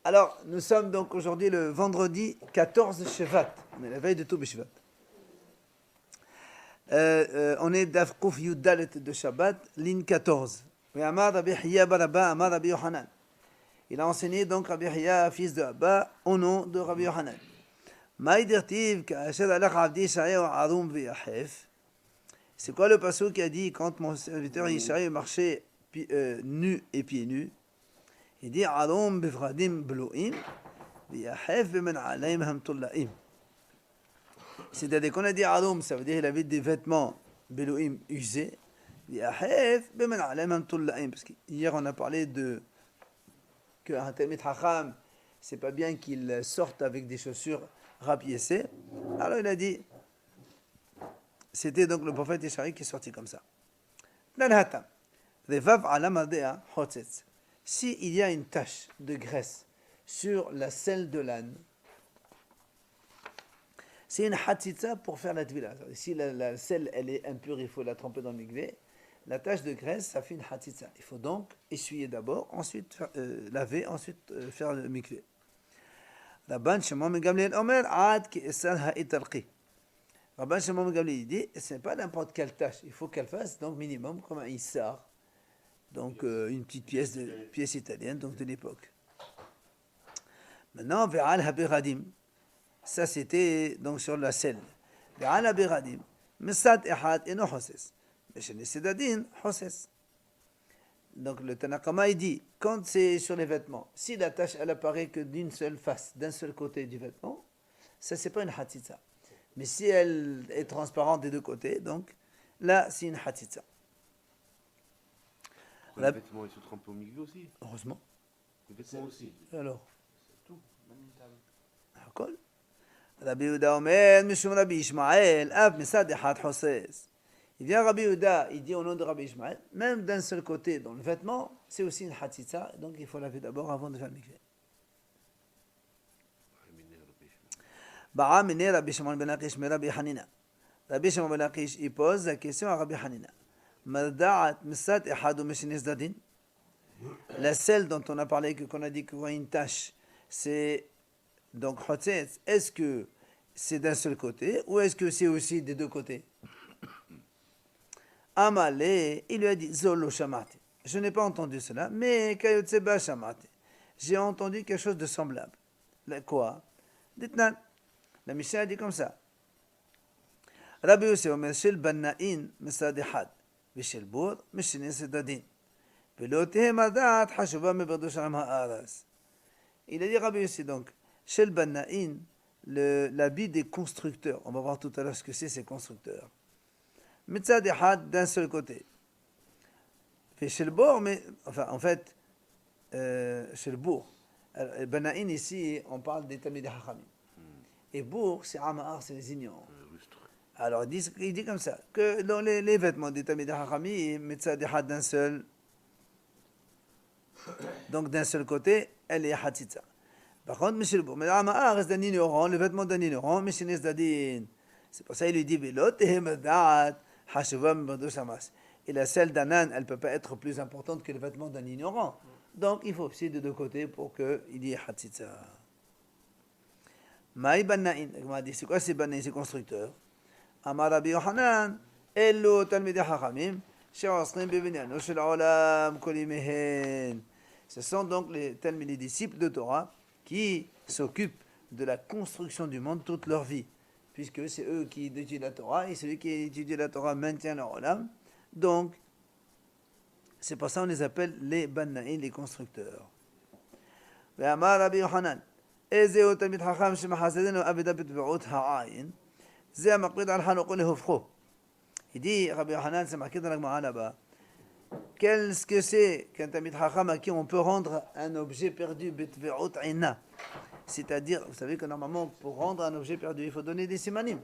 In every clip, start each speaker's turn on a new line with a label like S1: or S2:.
S1: Alors, nous sommes donc aujourd'hui le vendredi 14 Shevat. On est la veille de Toub Shevat. On est d'Afkouf Yudalet de Shabbat, ligne 14. Il a enseigné donc Rabbi Hiya, fils de Abba, au nom de Rabbi Yohanan. C'est quoi le passage qui a dit quand mon serviteur Yishaï marchait nu et pieds nus? Il dit Arum bivradim blouim v'yahef b'men alaim hamtullaim. C'est-à-dire qu'on a dit Arum, ça veut dire qu'il avait des vêtements blouim usés. V'yahef b'men alaim hamtullaim. Parce qu'hier on a parlé de qu'un Talmid Chacham, c'est pas bien qu'il sorte avec des chaussures rapiécées. Alors il a dit, c'était donc le prophète Yishaï qui est sorti comme ça. Nanhatam. Revav alamadea hotzetz. S'il y a une tache de graisse sur la selle de l'âne, c'est une hatzitza pour faire la tvila. Si la selle elle est impure, il faut la tremper dans le mikvé. La tache de graisse, ça fait une hatzitza. Il faut donc essuyer d'abord, ensuite laver, ensuite faire le mikvé. Rabban Shimon ben Gamliel Omer ad ki esal ha'italqi. Rabban Shimon ben Gamliel dit, ce n'est pas n'importe quelle tache. Il faut qu'elle fasse donc minimum comme un issar. Donc une petite pièce italienne, donc de l'époque. Maintenant, ve'al habiradim, ça c'était donc sur la selle. Ve'al habiradim, misad ehad eno hoses, meshene sedadin hoses. Donc le Tanakama il dit, quand c'est sur les vêtements, si la tache elle apparaît que d'une seule face, d'un seul côté du vêtement, ça c'est pas une hatzitza. Mais si elle est transparente des deux côtés, donc là c'est une hatzitza.
S2: Les vêtements, ils se trempent au milieu aussi.
S1: Heureusement.
S2: Les vêtements aussi.
S1: Alors.
S2: C'est tout.
S1: Hakol. Rabbi Yehuda Omer, Mishum Rabbi Ishmael, Av Misad Echad Hosses. Il vient Rabbi Yehuda, il dit au nom de Rabbi Ishmael, même d'un seul côté dans le vêtement, c'est aussi une hatzitza, donc il faut laver d'abord avant de faire le mikveh. Ba'a Mine Rabbi Shimon ben Lakish, mais Rabbi Hanina. Rabbi Shimon ben Lakish, il pose la question à Rabbi Hanina. La selle dont on a parlé, qu'on a dit qu'il y a une tache, c'est donc hotzetz. Est-ce que c'est d'un seul côté ou est-ce que c'est aussi des deux côtés? Amalé, il lui a dit Zolo shamate. Je n'ai pas entendu cela, mais kayotseba shamate. J'ai entendu quelque chose de semblable. Quoi? Dites-nous. La Mishnah a dit comme ça. Rabbi Yosef Omer shel banna'in mesadehad. בשל בור, משני צדדים. ולא תהא מדעת חשובה מברדוש עם הארץ. Il a dit Rabbi Yossi donc, chez le Bannaïn, l'habit des constructeurs. On va voir tout à l'heure ce que c'est ces constructeurs. Mitzad Ehad d'un seul côté. Et chez le Bour, mais enfin en fait, chez le Bour. Bannaïn ici, on parle des Talmidei Chachamim. Et Bour, c'est Amahar, c'est les ignorants. Alors, il dit comme ça, que dans les vêtements des Talmidei Chachamim, Mitzad Ehad d'un seul, donc d'un seul côté, elle est Hatzitza. Par contre, Michel Bour, mais Amahar reste d'un ignorant, le vêtement d'un ignorant, Mishinis Dadin. C'est pour ça qu'il lui dit, Velot Tehemedat, Hashuvam Berdoshamas. Et la selle d'un âne, elle ne peut pas être plus importante que le vêtement d'un ignorant. Donc, il faut aussi de deux côtés pour qu'il y ait Hatzitza. Maï Bannaïn, c'est quoi ces Bannaïn, ces constructeurs? Amar Rabbi Yohanan, Elo Talmidei Chachamim, She'osrim b'binyano shel olam kol yemehen. Ce sont donc les disciples de Torah qui s'occupent de la construction du monde toute leur vie, puisque c'est eux qui étudient la Torah, et celui qui étudie la Torah maintient leur olam. Donc, c'est pour ça qu'on les appelle les Bannaïn, les constructeurs. Amar Rabbi Yohanan, Ezeo Talmid Chacham shemachazedenu aveda b'tve'ut ha'ayin. Il dit, Rabbi Yohanan, c'est marqué dans la Gemara là-bas. Qu'est-ce que c'est qu'un Talmid Chacham à qui on peut rendre un objet perdu, betve'ut aina? C'est-à-dire, vous savez que normalement, pour rendre un objet perdu, il faut donner des simanim.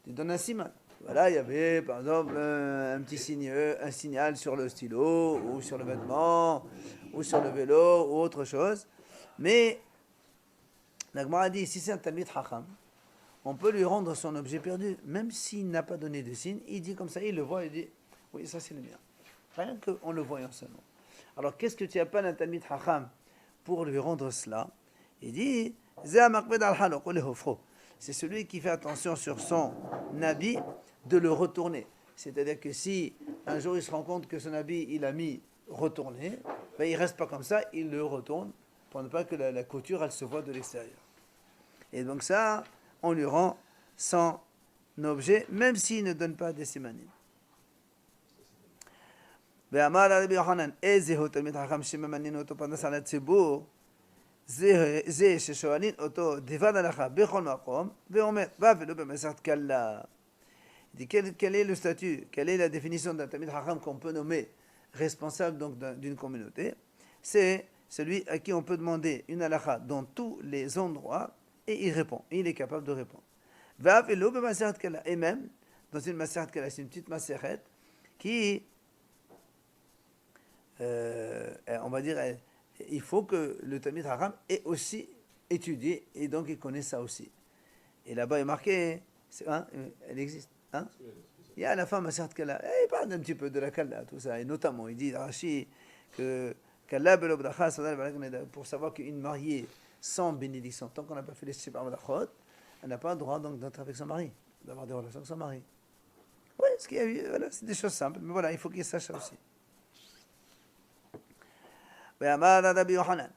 S1: Tu donnes un siman. Voilà, il y avait par exemple un petit un signal sur le stylo, ou sur le vêtement, ou sur le vélo, ou autre chose. Mais, la Gemara dit, si c'est un Talmid Chacham, on peut lui rendre son objet perdu, même s'il n'a pas donné de signe. Il dit comme ça, il le voit, il dit, oui, ça c'est le mien. Rien qu'en le voyant seulement. Alors, qu'est-ce que tu appelles un Talmid Chacham pour lui rendre cela. Il dit, c'est celui qui fait attention sur son habit de le retourner. C'est-à-dire que si un jour il se rend compte que son habit il a mis retourné, ben, il ne reste pas comme ça, il le retourne pour ne pas que la couture elle se voit de l'extérieur. Et donc ça, on lui rend son objet, même s'il ne donne pas des simanim. ואמר רבי יוחנן, איזהו תלמיד חכם שממנין אותו פרנס על הציבור, זה ששואלים אותו דבר הלכה בכל מקום, ואומר, ואפילו במסכת קלה. Quel est le statut, quelle est la définition d'un Talmid Chacham qu'on peut nommer responsable donc d'une communauté? C'est celui à qui on peut demander une halakha dans tous les endroits et il répond, il est capable de répondre. Et même dans une Maseret Kala, c'est une petite Maseret qui, on va dire, il faut que le Talmid Chacham ait aussi étudié et donc il connaît ça aussi. Et là-bas il est marqué, hein, elle existe. Hein? Il y a à la fin Maseret Kala, il parle un petit peu de la Kala, tout ça, et notamment il dit Rashi que Kala belo bracha, pour savoir qu'une mariée sans bénédiction, tant qu'on n'a pas fait les Sheba Malachot, elle n'a pas le droit donc d'être avec son mari, d'avoir des relations avec son mari. Oui, ce qu'il y a eu, voilà, c'est des choses simples, mais voilà, il faut qu'il sache ça aussi. ואמר רבי יוחנן,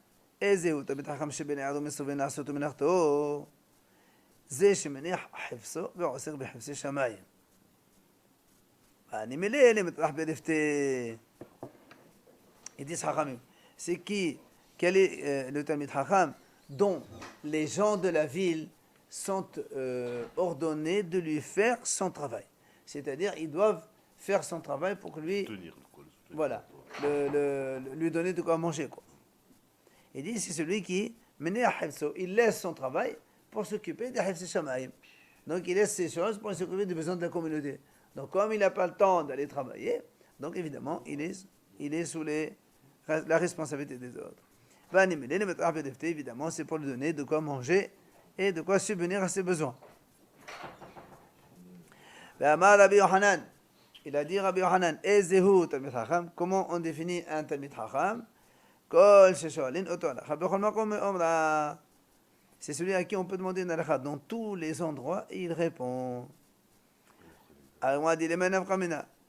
S1: איזהו תלמיד חכם שבנער ומסובב לעשות מלאכתו, זה שמניח חפשו ועוסק בחפשי שמיים. אני מלא למטרח ברפתי. Ils disent Chachamim, c'est qui, quel est le Talmid Chacham dont les gens de la ville sont ordonnés de lui faire son travail. C'est-à-dire, ils doivent faire son travail pour que lui, voilà, lui donner de quoi manger, quoi. Il dit, c'est celui qui, il laisse son travail pour s'occuper des Hifz Shamayim. Donc, il laisse ses choses pour s'occuper des besoins de la communauté. Donc, comme il n'a pas le temps d'aller travailler, donc évidemment, il est sous la responsabilité des autres. Évidemment, c'est pour lui donner de quoi manger et de quoi subvenir à ses besoins. Il a dit Rabbi Yohanan, comment on définit un Talmid Chacham? C'est celui à qui on peut demander une halakha dans tous les endroits et il répond. Alors on a dit,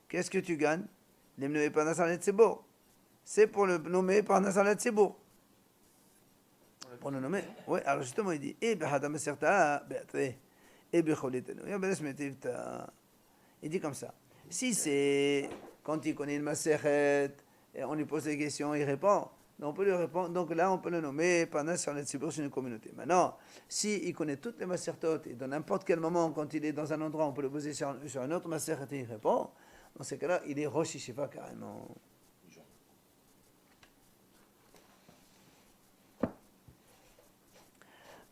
S1: qu'est-ce que tu gagnes? C'est pour le nommer par Nasalet Tzibour. Pour le nommer. Oui, alors justement il dit, il dit comme ça. Si c'est quand il connaît une Maseret, on lui pose des questions, il répond. On peut lui répondre, donc là on peut le nommer pendant sur le Tzibour, sur une communauté. Maintenant, s'il connaît toutes les Masertot et dans n'importe quel moment, quand il est dans un endroit, on peut le poser sur un autre Maseret et il répond, dans ces cas-là, il est Rosh Yeshiva carrément.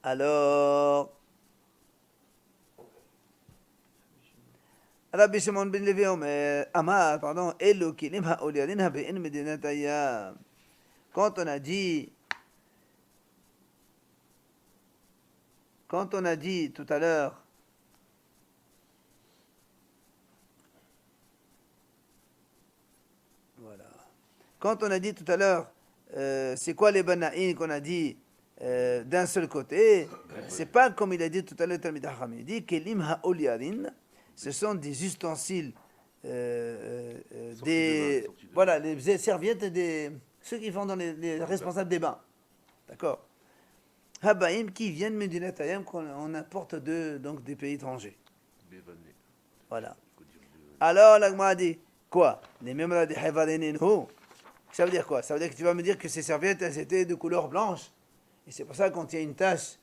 S1: Alors, Rabbi Shimon ben Levi Amar, pardon, Elo kilim ha'oliarin ha'be'en medinat hayam. Quand on a dit tout à l'heure, voilà. Quand on a dit tout à l'heure, c'est quoi les bana'in qu'on a dit d'un seul côté, c'est pas comme il a dit tout à l'heure Talmid Chacham. Il dit kelim ha'oliarin, ce sont des ustensiles, voilà, les serviettes des ceux qui font dans les responsables des bains, d'accord. Habaïm qui viennent Medinat Hayam qu'on importe donc des pays étrangers. Voilà. Alors la Gemara dit quoi? Les mêmes des Havarininu. Ça veut dire quoi? Ça veut dire que tu vas me dire que ces serviettes elles étaient de couleur blanche. Et c'est pour ça que quand il y a une tache,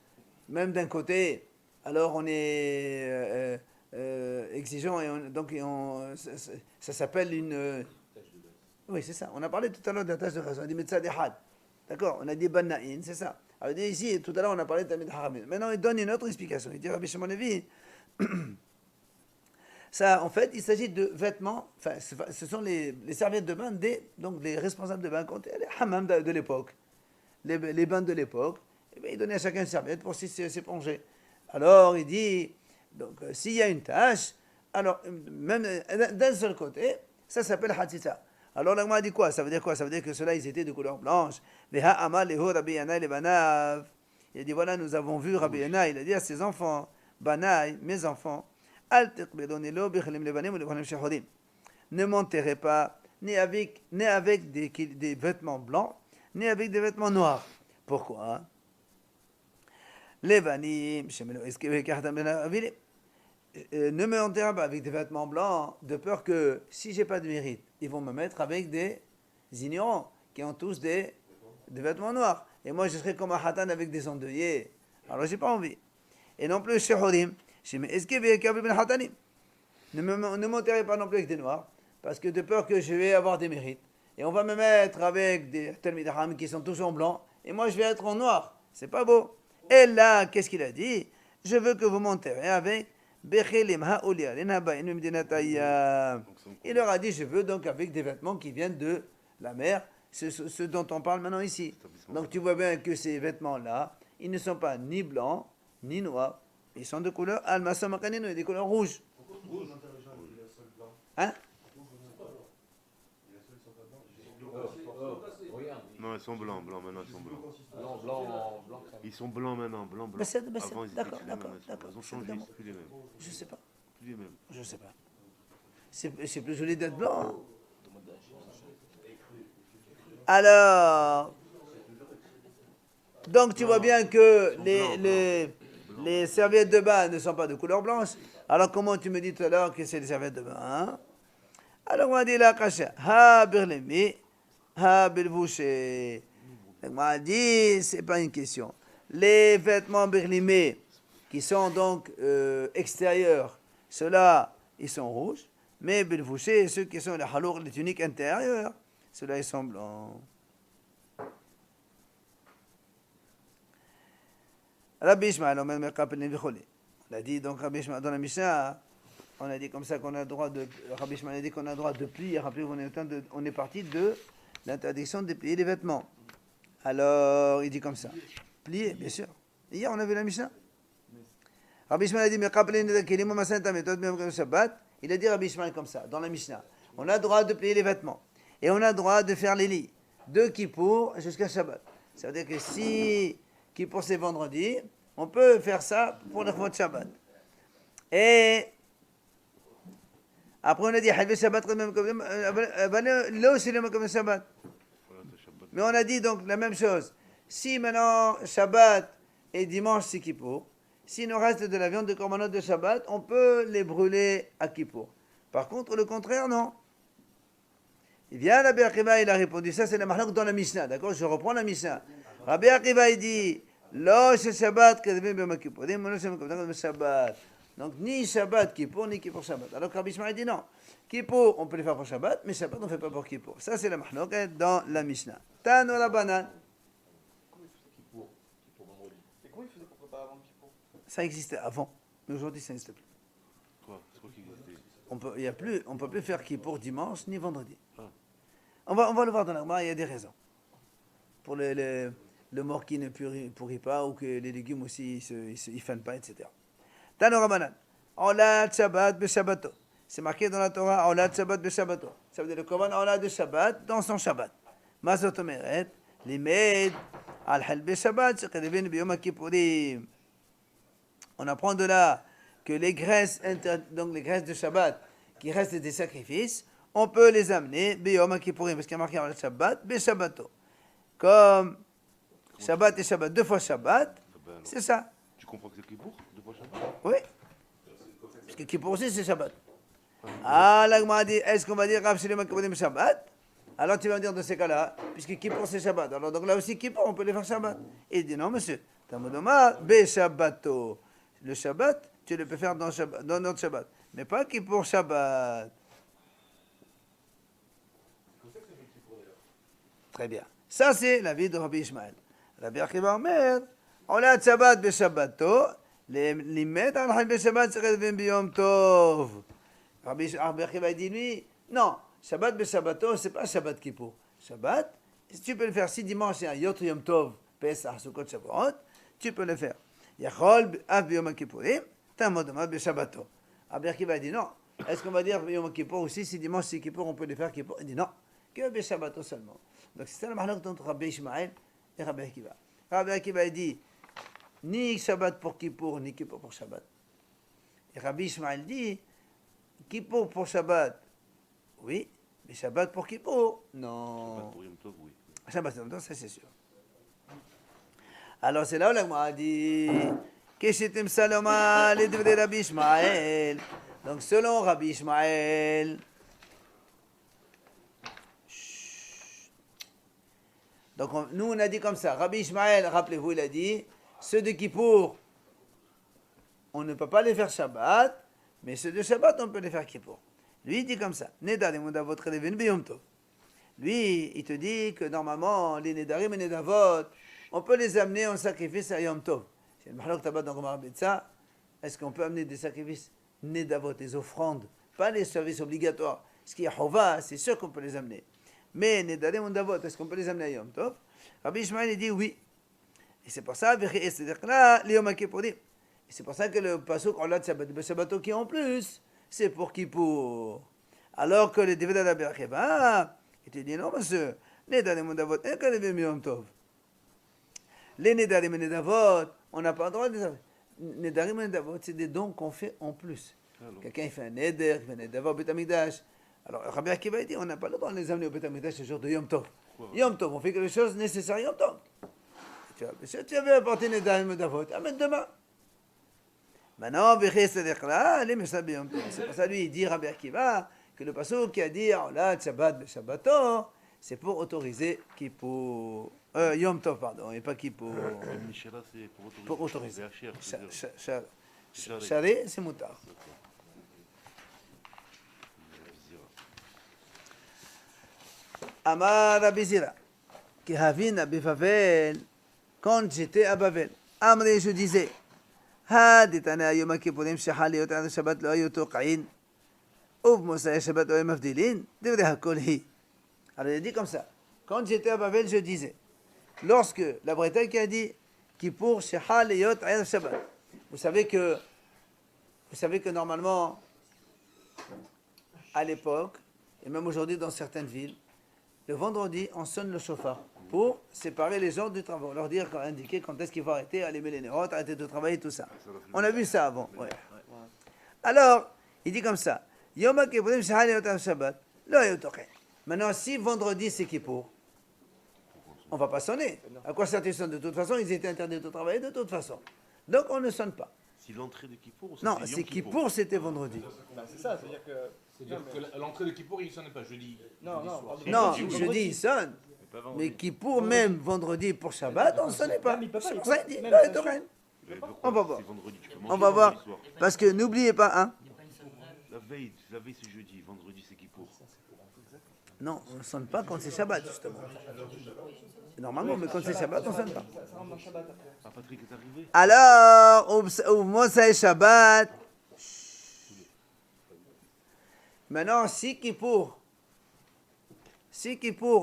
S1: même d'un côté, alors on est exigeant et ça s'appelle une. Oui, c'est ça. On a parlé tout à l'heure de la tache de raison. On a dit Metzad Ehad. D'accord? On a dit Banna'in, c'est ça. Alors ici, tout à l'heure, on a parlé de Talmid Chacham. Maintenant, il donne une autre explication. Il dit Rabbi Shimon Levi, ça, en fait, il s'agit de vêtements, enfin, ce sont les serviettes de bain donc les responsables de bain, les hammams de l'époque. Les bains de l'époque, eh bien, il donnait à chacun une serviette pour s'éponger. Alors, il dit, donc, s'il y a une tâche, alors, même d'un seul côté, ça s'appelle Hatzitza. Alors l'agma dit quoi? Ça veut dire quoi? Ça veut dire que ceux-là, ils étaient de couleur blanche. Veha amal lehu Rabbi Yannai le banav. Il a dit, voilà, nous avons vu Rabbi Yannai, il a dit à ses enfants, Banaï, mes enfants, Al tiqbidoni lo bichlim lebanim ou lebanim shehurim. Ne m'enterrez pas ni avec des vêtements blancs, ni avec des vêtements noirs. Pourquoi? Levanim, ne me enterrez pas avec des vêtements blancs, de peur que, si j'ai pas de mérite, ils vont me mettre avec des ignorants, qui ont tous des vêtements noirs. Et moi, je serai comme un hatan avec des endeuillés. Alors, j'ai pas envie. Et non plus, shehurim, ne m'enterrez pas non plus avec des noirs, parce que de peur que je vais avoir des mérites. Et on va me mettre avec des Talmidaham qui sont tous en blanc, et moi je vais être en noir. C'est pas beau. Et là, qu'est-ce qu'il a dit? Je veux que vous m'enterrez avec Bechelim Ha'ulia, Lenabainu Midinataya. Il leur a dit, je veux donc avec des vêtements qui viennent de la mer, ce dont on parle maintenant ici. Donc tu vois bien que ces vêtements-là, ils ne sont pas ni blancs, ni noirs. Ils sont de couleur Almasa Makanino, et des couleurs rouges. Hein?
S2: Non, ils sont blancs, maintenant ils sont blancs.
S3: Blanc.
S2: Ils sont blancs maintenant, blanc. Avant, ils étaient
S1: D'accord.
S2: Ils ont changé, c'est plus les mêmes.
S1: Je sais pas.
S2: Plus les mêmes.
S1: Je sais pas. C'est plus joli d'être blanc. Hein? Alors, donc tu vois bien que les serviettes de bain ne sont pas de couleur blanche. Alors comment tu me dis tout à l'heure que c'est des serviettes de bain? Hein? Alors on a dit la kasha, ha birlemi, ha bilvouché. On m'a dit, c'est pas une question. Les vêtements birlimés qui sont donc extérieurs, ceux-là, ils sont rouges. Mais bilvouché, ceux qui sont les halour, les tuniques intérieures, ceux-là, ils sont blancs. Rabbi Ishmael, on a dit donc Rabbi Ishmael dans la Mishnah, on a dit comme ça qu'on a le droit de. Rabbi Ishmael a dit qu'on a le droit de plier. Rappelez-vous, on est parti de l'interdiction de plier les vêtements. Alors, il dit comme ça. Plier, bien sûr. Hier, on a vu la Mishnah. Rabbi Ishmael a dit, il a dit Rabbi Ishmael comme ça, dans la Mishnah. On a le droit de plier les vêtements. Et on a le droit de faire les lits. De Kippour jusqu'à Shabbat. Ça veut dire que si Kippour c'est vendredi, on peut faire ça pour le Chod Shabbat. Et après on a dit Halvé Shabbat, mais on a dit donc la même chose. Si maintenant Shabbat et dimanche c'est Kippour, s'il nous reste de la viande de korbanot de Shabbat, on peut les brûler à Kippour. Par contre, le contraire, non. Il vient Rabbi Akiva, il a répondu, ça c'est la mahlok dans la Mishnah, d'accord? Je reprends la Mishnah. Rabbi Akiva, il dit, Lo Shabbat, Shabbat. Donc ni Shabbat Kippour, ni Kippour Shabbat. Alors Rabbi Ishmael dit non. Kippour, on peut le faire pour Shabbat, mais Shabbat, on ne fait pas pour Kippour. Ça c'est la mahlok dans la Mishnah. Tano la banane.
S3: Et comment il faisait pour préparer avant le Kippour?
S1: Ça existait avant, mais aujourd'hui ça n'existe plus.
S2: C'est quoi qui existait?
S1: On peut plus faire Kippour dimanche ni vendredi.
S2: Ah.
S1: On va le voir dans l'Agma, il y a des raisons. Pour le mort qui ne pourrit pas, ou que les légumes aussi ils fanent pas, etc. Tano Rabanan. Olad Shabbat be Shabbato. C'est marqué dans la Torah, Olad Shabbat be Shabbato. Ça veut dire le Korban Olad de Shabbat dans son Shabbat. Mazot Omeret, Limed, Al-Hal be Shabbat, Shekedevin be Yom Kippourim. On apprend de là que les graisses de Shabbat qui restent des sacrifices, on peut les amener Beyom Kippourim, parce qu'il y a marqué Olad Shabbat be Shabbato. Comme Shabbat et Shabbat, 2 fois Shabbat, c'est ça.
S2: Tu comprends que c'est Kippour? 2 fois Shabbat?
S1: Oui. Parce que Kippour aussi, c'est Shabbat. Ah, l'Agma a dit, est-ce qu'on va dire Rav Shlomo Kippurim Shabbat? Alors tu vas me dire dans ces cas-là, puisque Kippour c'est Shabbat. Alors donc là aussi Kippour, on peut les faire Shabbat. Et il dit non, monsieur. Tamodoma, Be Shabbato. Le Shabbat, tu le peux faire dans notre Shabbat. Mais pas Kippour Shabbat. Très bien. Ça, c'est la vie de Rabbi Ishmael. Rabbi Akiva Omer, on a Shabbat be Shabbato, les mettre en Hal be Shabbat, c'est Redvin Biyom Tov. Rabbi Akiva dit lui, non, Shabbat be Shabbato, c'est pas Shabbat Kippour. Shabbat, tu peux le faire si dimanche c'est un Yot Yom Tov, Pesach, Sukkot, Shavuot, tu peux le faire. Yachol Av Biyom Kippourim, Tamodoma be Shabbato. Rabbi Akiva dit non. Est-ce qu'on va dire Yom Kippour aussi si dimanche c'est Kippour, on peut le faire Kippour? Il dit non. que le Shabbat seulement. Donc c'est ça la marloque entre Rabbi Ishmael et Rabbi Akiva. Rabbi Akiva dit ni Shabbat pour Kippour, ni Kippour pour Shabbat. Et Rabbi Ishmael dit Kippour pour Shabbat, oui, mais Shabbat pour Kippour, non.
S2: Shabbat pour Yom Tov, oui.
S1: Shabbat pour Yom Tov, ça c'est sûr. Alors c'est là où la Gemara dit Keshetem Saloma les de Rabbi Ishmael. Donc selon Rabbi Ishmael, donc nous on a dit comme ça, Rabbi Ishmael, rappelez-vous, il a dit, ceux de Kippour, on ne peut pas les faire Shabbat, mais ceux de Shabbat, on peut les faire Kippour. Lui, il dit comme ça, Nedarim Nedavot Relevin B'Yom Tov. Lui, il te dit que normalement, les Nedarim et Nedavot, on peut les amener en sacrifice à Yom Tov. C'est le Mahalok Tabat dans Gomar Betsa. Est-ce qu'on peut amener des sacrifices Nedavot, des offrandes, pas les services obligatoires? Ce qui est Hova, c'est sûr qu'on peut les amener. Mais Nedarim et Nedavot, est-ce qu'on peut les amener à Yom Tov? Rabbi Ishmael, il dit oui. Et c'est pour ça, c'est-à-dire que là, les Yom Kippourim. Et c'est pour ça que le pasuk on l'a de Shabbat qui en plus, c'est pour Kippour. Alors que les Devadah Rabbi Akiva, il te dit non, monsieur, Nedarim et Nedavot, et que les Yom Tov. Les Nedarim et Nedavot, on n'a pas le droit de les amener. Nedarim et Nedavot, c'est des dons qu'on fait en plus. Quelqu'un il fait un Neder, il fait un Nedavot au Beth Amikdash. Alors Rabbi Akiva dit on n'a pas le droit de les amener au Beth Amikdash le jour de Yom Tov. Yom Tov, on fait quelque chose nécessaire Yom Tov. Si tu avais apporté Nedarim et Nedavot, amène demain. Maintenant, c'est pour ça lui il dit Rabbi Akiva que le pasuk qui a dit là Shabbat Shabbato, c'est pour autoriser Kippour. Yom Tov, pardon, et pas Kippour.
S2: Mishra, c'est
S1: Pour autoriser.
S2: Ve'achir,
S1: Charé, c'est moutard. Amar Rabbi Zira, qui havina befavel, quand j'étais à Bavel. Amré, je disais, Haditana Yom Kippourim shechal liot ad Shabbat lo hayu toq'in, uv Mosai Shabbat lo hayu mavdilin, divrei hakol hi. Alors il dit comme ça, quand j'étais à Bavel, je disais, lorsque la Bretagne qui a dit Kippour shechal liot ad Shabbat. Vous savez que normalement, à l'époque, et même aujourd'hui dans certaines villes, le vendredi, on sonne le chauffard pour séparer les gens du travail, leur dire, indiquer quand est-ce qu'il faut arrêter, allumer les nérotes, arrêter de travailler, tout ça. On a vu ça avant. Ouais. Alors, il dit comme ça, Yom Kippourim shechal liot ad Shabbat, lo hayu toq'in. Maintenant, si vendredi c'est Kippour, on ne va pas sonner. À quoi ça te sonne? De toute façon, ils étaient interdits de travailler de toute façon. Donc on ne sonne pas.
S2: C'est l'entrée de Kippour ou
S1: Non, c'est Kippour, c'était vendredi.
S3: C'est ça, c'est-à-dire que.
S4: C'est-à-dire que l'entrée de Kippour, il ne sonnait pas jeudi.
S3: Non, non, pardon.
S1: Non, jeudi il sonne. Mais Kippour, même vendredi pour Shabbat, on ne sonnait pas. C'est pour ça qu'il dit, là, on va voir. On va voir. Parce que n'oubliez pas, hein.
S2: La veille c'est jeudi, vendredi c'est Kippour.
S1: Non, on ne sonne pas quand c'est Shabbat, justement. Normalement, mais quand c'est Shabbat, on ne sonne pas.
S2: Ah, Patrick est arrivé.
S1: Alors, au Mosai Shabbat. Maintenant, si Kippour,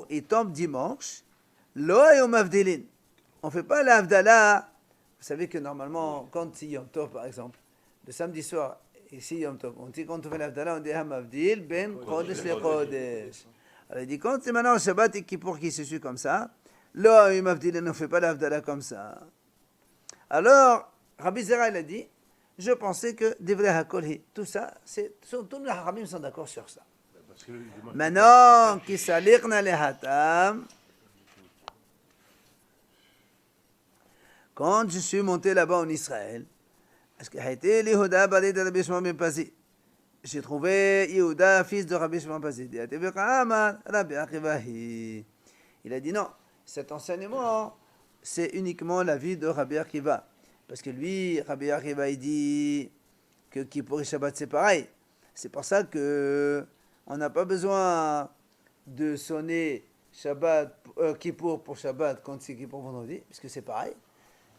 S1: il tombe dimanche, lo hayu mavdilin. On ne fait pas l'Avdallah. Vous savez que normalement, quand c'est Yom Tov, par exemple, le samedi soir, ici Yom Tov, on dit quand on fait l'Avdallah, on dit Hamavdil ben Chodesh le Chodesh. Alors il dit quand c'est maintenant Shabbat et Kippour qui se suit comme ça, lo hayu mavdilin, on ne fait pas l'Avdallah comme ça. Alors, Rabbi Zera, il a dit, je pensais que Divrei Hakol hi, tout ça, tous les Haramim sont d'accord sur ça. Maintenant, qui saliqna le hatam, quand je suis monté là-bas en Israël, parce que Haïté l'Yehuda balé de Rabbi Shimon ben Pazi, j'ai trouvé Yehuda, fils de Rabbi Shimon ben Pazi. Il a dit non, cet enseignement, c'est uniquement la vie de Rabbi Akiva. Parce que lui, Rabbi Akiva, il dit que Kippour et Shabbat, c'est pareil. C'est pour ça que on n'a pas besoin de sonner Shabbat, Kippour pour Shabbat quand c'est Kippour vendredi, puisque c'est pareil.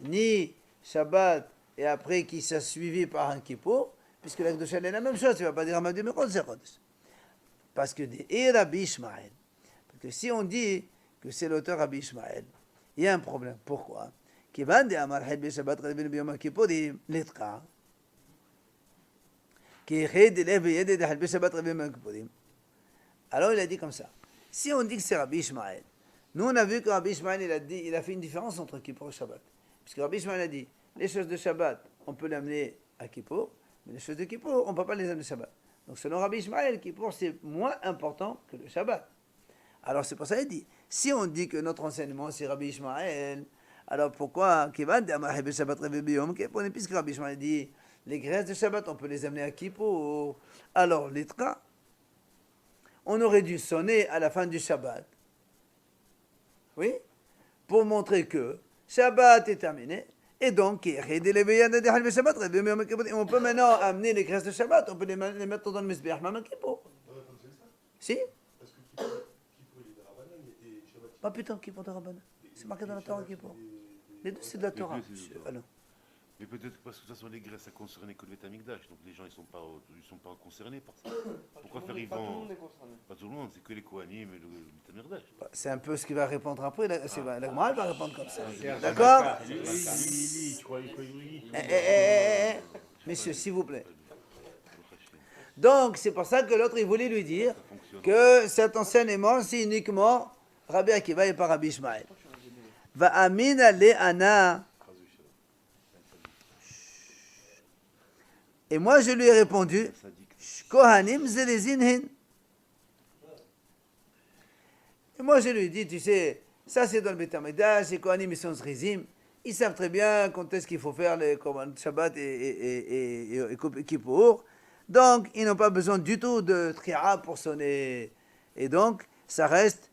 S1: Ni Shabbat et après qui s'est suivi par un Kippour, puisque la Kedusha est la même chose. Tu ne vas pas dire Hamadi mais c'est Chodesh. Parce que et Rabbi Ishmael. Parce que si on dit que c'est l'auteur Rabbi Ishmael, il y a un problème. Pourquoi? כיוון דאמר חטא בשבת רבינו ביום הכיפורים לתקע. כי חטא דלב וידע דחל בשבת רבינו ביום הכיפורים. Alors il a dit comme ça. si on dit que c'est Rabbi Ishmael, nous on a vu que Rabbi Ishmael il a fait une différence entre Kippour et Shabbat. Puisque Rabbi Ishmael a dit, les choses de Shabbat, on peut l'amener à Kippour, mais les choses de Kippour, on ne peut pas les amener à Shabbat. Donc selon Rabbi Ishmael, Kippour c'est moins important que le Shabbat. Alors c'est pour ça qu'il dit, si on dit que notre enseignement c'est Rabbi Ishmael, alors pourquoi puisque Rabbi Ishmael dit, les graisses de Shabbat, on peut les amener à Kippour. Alors l'itra, on aurait dû sonner à la fin du Shabbat. Oui, pour montrer que Shabbat est terminé. Et donc, on peut maintenant amener les graisses de Shabbat, on peut les mettre dans le Mizbeach Mam Kippour. Si? Pas putain, Kippour de Rabbanan. C'est marqué dans la Torah Kippour. Les deux, c'est de la Torah. Alors.
S2: Mais peut-être parce que de toute façon, les graisses, ça concernait que le Beth Amikdash. Donc les gens, ils sont pas concernés par ça. Pourquoi faire
S3: Pas tout le
S2: Yvan?
S3: monde est concerné.
S2: Pas tout le monde, c'est que les Kohanim et le Beth Amikdash.
S1: C'est un peu ce qu'il va répondre après. La Gemara va répondre comme ça. D'accord? Messieurs, s'il vous plaît. Donc, c'est pour ça que l'autre, il voulait lui dire que cet enseignement, c'est uniquement Rabbi Akiva et pas Rabbi Ishmael. Va amina le ana. Et moi, je lui ai répondu, Kohanim zelezinhin. Et moi, je lui ai dit, tu sais, ça c'est dans le Beth Amikdash, les Kohanim, ils sont zrizim. Ils savent très bien quand est-ce qu'il faut faire les Shabbat et Kippour. Donc, ils n'ont pas besoin du tout de tri'a pour sonner. Et donc, ça reste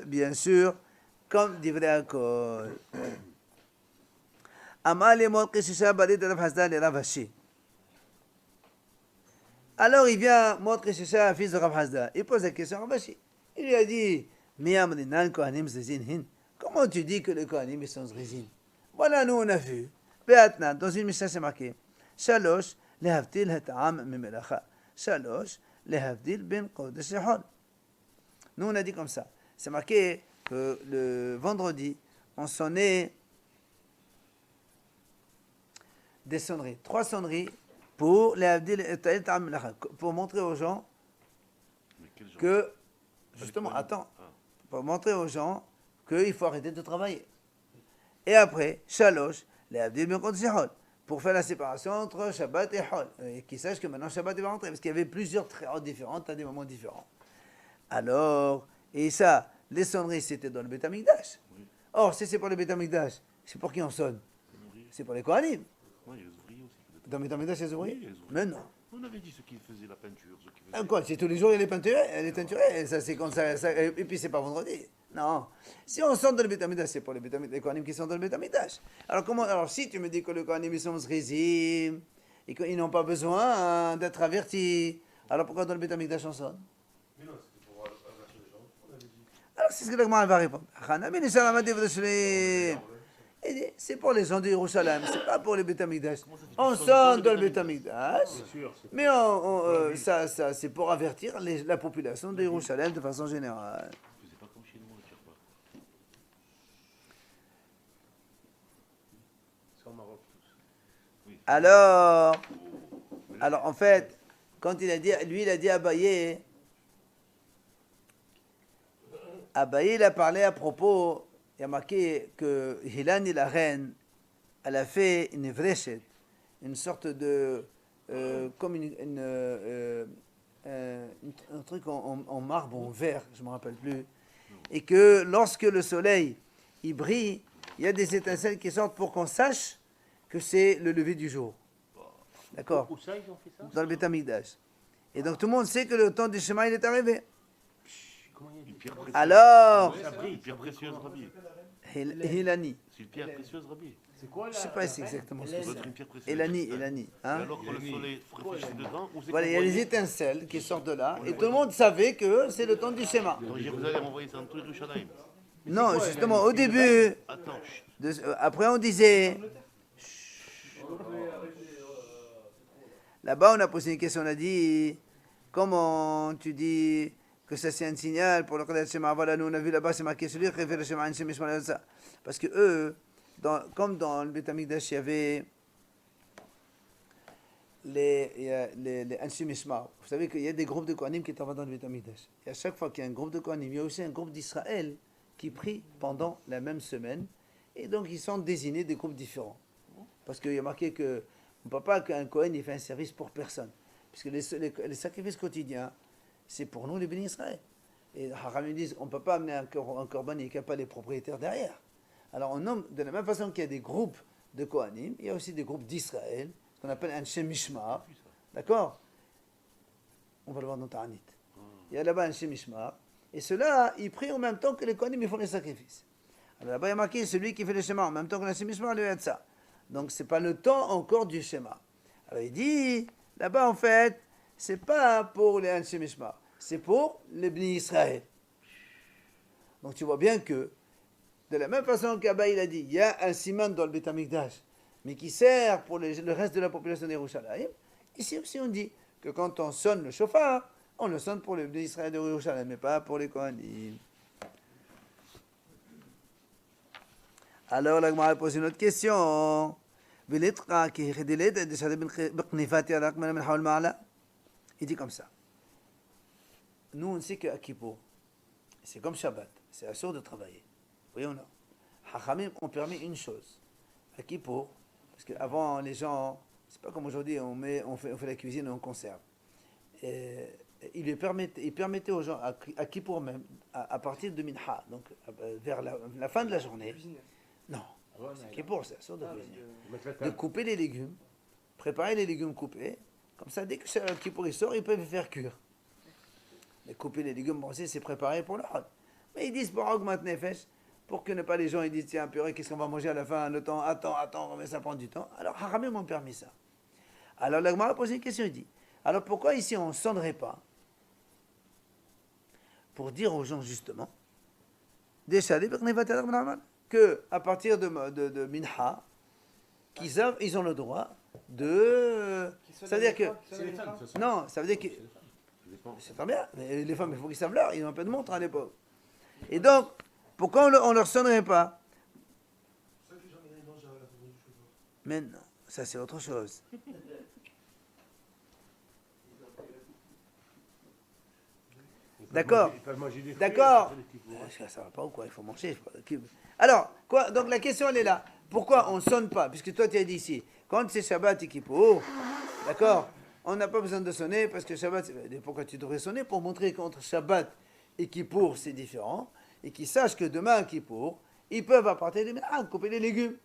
S1: bien sûr comme divrei hakol. Amal et Mordechai Shisha balit Rav Hasda le Rav Ashi. Alors il vient Mordechai Shisha, fils de Rav Hasda. Il pose la question à Rav Ashi. Il lui a dit, Miyamrinan Kohanim Zezin. Comment tu dis que les Kohanim ils sont Zezin? Voilà, nous on a vu. Be'atnan, dans une Mishnah c'est marqué, Shalosh lehavdil hat'am mimelacha. Shalosh lehavdil ben kodesh lehol. Nous on a dit comme ça. C'est marqué que le vendredi, on sonnait des sonneries, 3 sonneries pour pour montrer aux gens que, justement, attends, pour montrer aux gens qu'il faut arrêter de travailler. Et après, Shalosh, pour faire la séparation entre Shabbat et Hol, et qu'ils sachent que maintenant Shabbat va rentrer, parce qu'il y avait plusieurs très différentes à des moments différents. Alors, et ça, les sonneries, c'était dans le Beth Amikdash. Or, si c'est pour le Beth Amikdash, c'est pour qui on sonne? C'est pour les Kohanim.
S2: Oui, les ouvriers aussi.
S1: Dans le Beth Amikdash, les ouvriers?
S2: Oui, les ouvriers.
S1: Mais non.
S2: On avait dit ceux qui faisaient la peinture. Ceux qui faisaient...
S1: Quoi, c'est tous les jours il est teinturé, ça c'est comme ça, et puis c'est pas vendredi. Non. Si on sonne dans le Beth Amikdash, c'est pour les Kohanim qui sont dans le Beth Amikdash. Alors si tu me dis que les Kohanim ils sont zrizim, et qu'ils n'ont pas besoin d'être avertis, alors pourquoi dans le Beth Amikdash on sonne?
S3: Mais non, c'était pour avertir les gens. On avait dit.
S1: Alors c'est ce que l'Agmara va répondre. C'est pour les gens de Jérusalem, c'est pas pour les Beth Amikdash. On sonne dans le Beth Amikdash, mais ça c'est pour avertir la population de Jérusalem de façon générale.
S2: Ils faisaient pas comme chez nous, le Shabbat.
S3: C'est en Maroc.
S1: Alors en fait, quand il a dit à Abaye, il a parlé à propos, il y a marqué que Hilani la reine, elle a fait une vreshet, une sorte de comme un truc en marbre, en verre, je ne me rappelle plus, et que lorsque le soleil il brille, il y a des étincelles qui sortent pour qu'on sache que c'est le lever du jour. D'accord?
S5: Où ça, ils ont fait ça?
S1: Dans le Beth Amikdash. Et donc tout le monde sait que le temps du Shema il est arrivé.
S5: Comment il y a
S2: Une pierre précieuse.
S1: Alors,
S2: Une pierre précieuse, Rabbi.
S1: Hilani.
S2: C'est une pierre précieuse, Rabbi.
S5: C'est quoi
S1: Je ne sais pas si c'est exactement ce que
S2: Ça doit
S1: c'est.
S2: être une pierre précieuse.
S1: Elani.
S2: Et
S1: Hein?
S2: alors quand le soleil réfléchit dedans, on sait
S1: Voilà, il y a
S2: qu'on
S1: des
S2: voyait-
S1: étincelles qui sortent de là, et tout le monde savait que c'est le temps du Shema.
S2: Dans Jérusalem, on voyait ça en tout Yerushalayim.
S1: Non, justement, au début,
S2: Attends, chut.
S1: après on disait... Là-bas, on a posé une question, on a dit, comment tu dis que ça c'est un signal pour le Kodesh Shema? Voilà, nous on a vu là-bas, c'est marqué celui qui fait le Shema, ça. Parce que eux, comme dans le Beth Amikdash, il les Anshim Mishmar. Vous savez qu'il y a des groupes de Kohanim qui travaillent dans le Beit HaMikdash. Et à chaque fois qu'il y a un groupe de Kohanim, il y a aussi un groupe d'Israël qui prie pendant la même semaine. Et donc, ils sont désignés des groupes différents. Parce qu'il y a marqué qu'on ne peut pas qu'un Kohen il fait un service pour personne. Puisque les sacrifices quotidiens, c'est pour nous les bénis Israël. Et Haram disent on ne peut pas amener un korban et qu'il n'y a pas les propriétaires derrière. Alors, on nomme, de la même façon qu'il y a des groupes de Kohanim, il y a aussi des groupes d'Israël, qu'on appelle un Shem Mishmar. D'accord? On va le voir dans Ta'anit. Il y a là-bas un Shem Mishmar. Et ceux-là, ils prient en même temps que les Kohanim, ils font les sacrifices. Alors là-bas, il y a marqué celui qui fait le schéma en même temps que le Shem Mishmar, lui, ça. Donc, ce n'est pas le temps encore du schéma. Alors, il dit, là-bas, en fait, ce n'est pas pour les Anshe Mishmar, c'est pour les Bnei Israël. Donc, tu vois bien que, de la même façon qu'Abba, il a dit, il y a un siman dans le Beit HaMikdash, mais qui sert pour le reste de la population d'Yerushalayim. Ici aussi, on dit que quand on sonne le chauffard, on le sonne pour les Bnei Israël de Yerushalayim, mais pas pour les Kohanim. Alors, la Gemara pose une autre question. Il dit comme ça. Nous, on sait qu'à Kippour, c'est comme Shabbat, c'est assuré de travailler. Oui ou non? Hachamim ont permis une chose. À Kippour, parce qu'avant, les gens, c'est pas comme aujourd'hui, on fait la cuisine et on conserve. Il permettait aux gens, à Kippour même, à partir de Minha, donc vers la fin de la journée, non, c'est Kippour, c'est assuré de cuisiner. De couper les légumes, préparer les légumes coupés, comme ça, dès que Kippour il sort, ils peuvent les faire cuire. Mais couper les légumes, bon, c'est préparé pour le Hod. Mais ils disent pour Augment Nefesh, pour que ne pas les gens ils disent tiens, purée, qu'est-ce qu'on va manger à la fin? Le temps, attends, mais ça prend du temps. Alors, Haramim m'ont permis ça. Alors, la Gemara a posé une question, il dit alors pourquoi ici on ne sonnerait pas pour dire aux gens justement que à partir de Minha, ils ont le droit de. Ça veut dire que.
S4: C'est les femmes, ça.
S1: Non, ça veut dire que. C'est très bien, mais les femmes, il faut qu'ils savent l'heure, ils n'ont pas de montre à l'époque. Et donc, pourquoi on ne leur sonnerait pas? Mais non, ça c'est autre chose. D'accord. D'accord. Ça va pas ou quoi? Il faut manger. Alors, quoi? Donc la question elle est là. Pourquoi on ne sonne pas? Puisque toi tu as dit ici, quand c'est Shabbat et Kippour, d'accord, on n'a pas besoin de sonner parce que Shabbat, pourquoi tu devrais sonner? Pour montrer qu'entre Shabbat et Kippour c'est différent et qu'ils sachent que demain à Kippour, ils peuvent à partir de couper les légumes.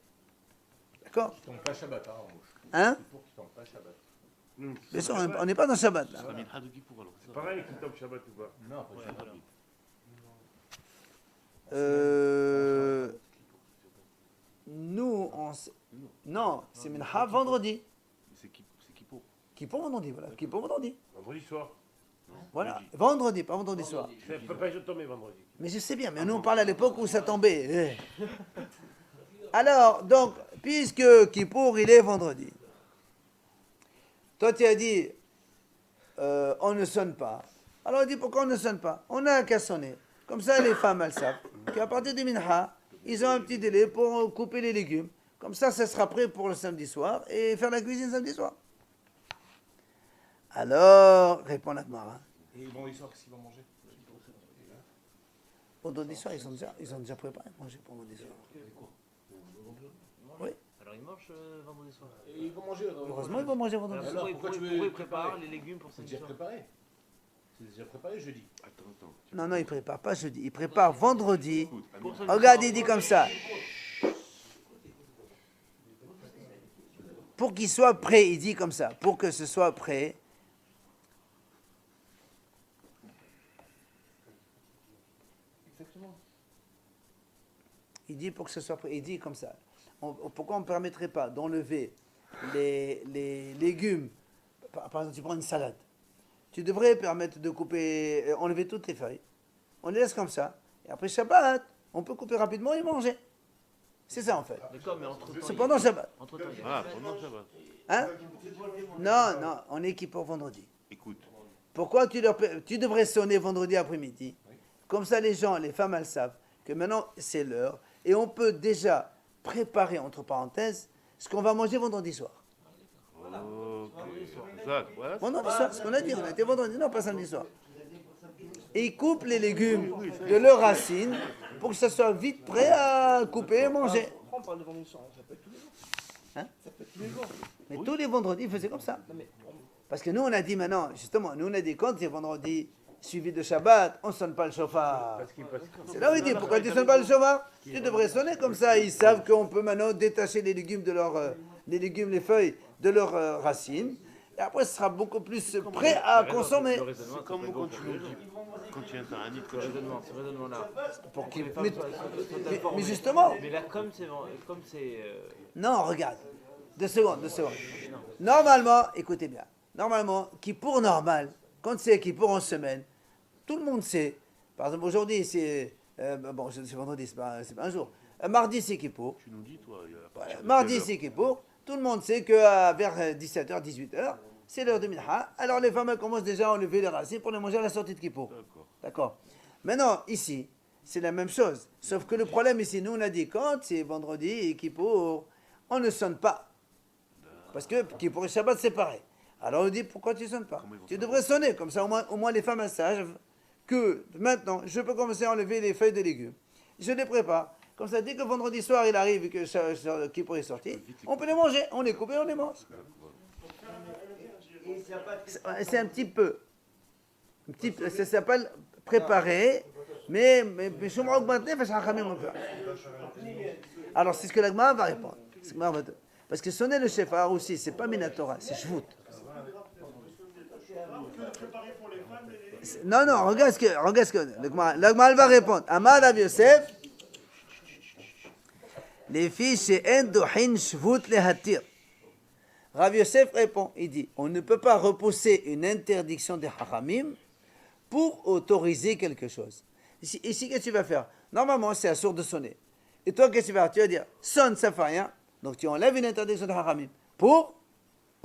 S1: D'accord?
S4: Qui tombent pas Shabbat, hein, en bouche.
S1: Hein?
S4: Pour qui tombent pas Shabbat.
S1: Bien sûr, on n'est pas dans Shabbat là.
S2: C'est la mincha de Kippour alors.
S3: C'est pareil qui tombe Shabbat ou pas?
S4: Non, pas Shabbat.
S1: Nous, non, c'est Minha vendredi.
S2: C'est Kippour.
S1: Kippour vendredi, voilà. Kippour vendredi.
S3: Vendredi soir.
S1: Voilà. Vendredi, pas vendredi soir.
S3: Ça peut pas tomber vendredi.
S1: Mais je sais bien, mais nous on parle à l'époque où ça tombait. Alors, donc, puisque Kippour, il est vendredi. Toi, tu as dit, on ne sonne pas. Alors, on dit, pourquoi on ne sonne pas? On n'a qu'à sonner. Comme ça, les femmes, elles savent qu'à partir du Minha, ils ont un petit délai pour couper les légumes. Comme ça sera prêt pour le samedi soir et faire la cuisine samedi soir. Alors, répond la Gemara.
S4: Et vendredi soir, qu'est-ce qu'ils vont manger?
S1: Vendredi soir, ils ont déjà préparé à manger pour vendredi soir. Oui.
S6: Alors ils mangent vendredi soir.
S4: Et ils vont manger.
S1: Heureusement, ils vont manger vendredi soir.
S4: Alors, pourquoi tu veux
S6: pourquoi ils
S4: préparer
S6: préparent les légumes pour
S4: C'est
S6: samedi
S4: déjà
S6: soir?
S4: préparé. C'est déjà préparé jeudi.
S2: Attends.
S1: Non, ils ne préparent pas jeudi. Ils préparent vendredi.
S2: Écoute,
S6: Pour
S2: Amine,
S6: samedi
S1: Regarde,
S6: soir.
S1: il dit comme ça. Pour qu'il soit prêt, il dit comme ça. Pour que ce soit prêt.
S4: Exactement.
S1: Il dit pour que ce soit prêt. Il dit comme ça. Pourquoi on ne permettrait pas d'enlever les légumes? Par exemple, tu prends une salade. Tu devrais permettre de couper, enlever toutes les feuilles. On les laisse comme ça. Et après Shabbat, on peut couper rapidement et manger. C'est ça en fait.
S6: D'accord, mais entre temps.
S1: C'est pendant Shabbat.
S6: Entre temps, il y a
S2: Voilà, pendant Shabbat.
S1: Hein? Non, on est qui pour vendredi.
S2: Écoute,
S1: Pourquoi tu devrais sonner vendredi après-midi? Comme ça, les gens, les femmes, elles savent que maintenant, c'est l'heure. Et on peut déjà préparer, entre parenthèses, ce qu'on va manger vendredi soir.
S2: ok.
S6: Vendredi soir.
S2: Exact, voilà.
S1: Vendredi soir, ce qu'on a dit, on a été vendredi, non, pas samedi soir. Et ils coupent les légumes de leurs racines pour que ça soit vite prêt à couper et manger.
S4: On parle de vendredi soir, ça peut être tous les jours.
S1: Hein?
S4: Ça peut être tous les jours.
S1: Mais tous les vendredis, ils faisaient comme ça.
S4: Non, mais
S1: Parce que nous, on a dit maintenant, justement, nous, on a dit quand c'est vendredi suivi de Shabbat, on ne sonne pas le chauffard. C'est là où il dit, pourquoi tu ne sonnes pas le chauffard? Tu devrais sonner comme ça, ils savent qu'on peut maintenant détacher les légumes de leur, les légumes, les feuilles de leurs racines. Et après, ce sera beaucoup plus prêt à consommer.
S2: C'est comme nous, quand tu nous dis, quand tu entends un nid,
S6: Ce raisonnement-là.
S1: Pour qu'ils-
S6: Les femmes
S1: mais,
S6: soient
S1: mais
S6: informées.
S1: justement,
S6: Mais là, comme c'est
S1: non, regarde. 2 secondes. Normalement, écoutez bien. Normalement, Kippour normal, quand c'est Kippour en semaine, tout le monde sait. Par exemple, aujourd'hui, c'est. Bon, c'est vendredi, c'est pas un jour. Mardi, c'est Kippour.
S2: tu nous dis, toi, il y a
S1: Voilà.
S2: partir de
S1: Mardi,
S2: quelle heure
S1: c'est Kippour. Tout le monde sait que vers 17h, 18h, c'est l'heure de Minha. Alors les femmes elles commencent déjà à enlever les racines pour les manger à la sortie de Kippour.
S2: D'accord.
S1: D'accord. Maintenant, ici, c'est la même chose. Sauf que le problème ici, nous, on a dit quand c'est vendredi et Kippour, on ne sonne pas. Parce que Kippour et Shabbat, c'est pareil. Alors on dit pourquoi tu ne sonnes pas?
S2: Comment ils vont
S1: Tu
S2: savoir?
S1: devrais sonner. Comme ça, au moins les femmes elles savent que maintenant, je peux commencer à enlever les feuilles de légumes. Je les prépare. Comme ça, dès que vendredi soir il arrive et que Kippour est sorti, on peut les manger. On les coupe et on les mange. C'est un petit peu. Ça s'appelle préparer, mais alors c'est ce que la Gemara va répondre. Parce que sonner le shofar aussi, c'est pas Minatora, c'est Shvut. Non, regarde ce que la Gemara va répondre. Amar Rav Yosef, les filles chez Endohin Shvut lehatir. Rav Yosef répond, il dit, on ne peut pas repousser une interdiction des haramim pour autoriser quelque chose. Ici, qu'est-ce que tu vas faire? Normalement, c'est assourd de sonner. Et toi, qu'est-ce que tu vas faire? Tu vas dire, sonne, ça fait rien. Donc tu enlèves une interdiction de haramim pour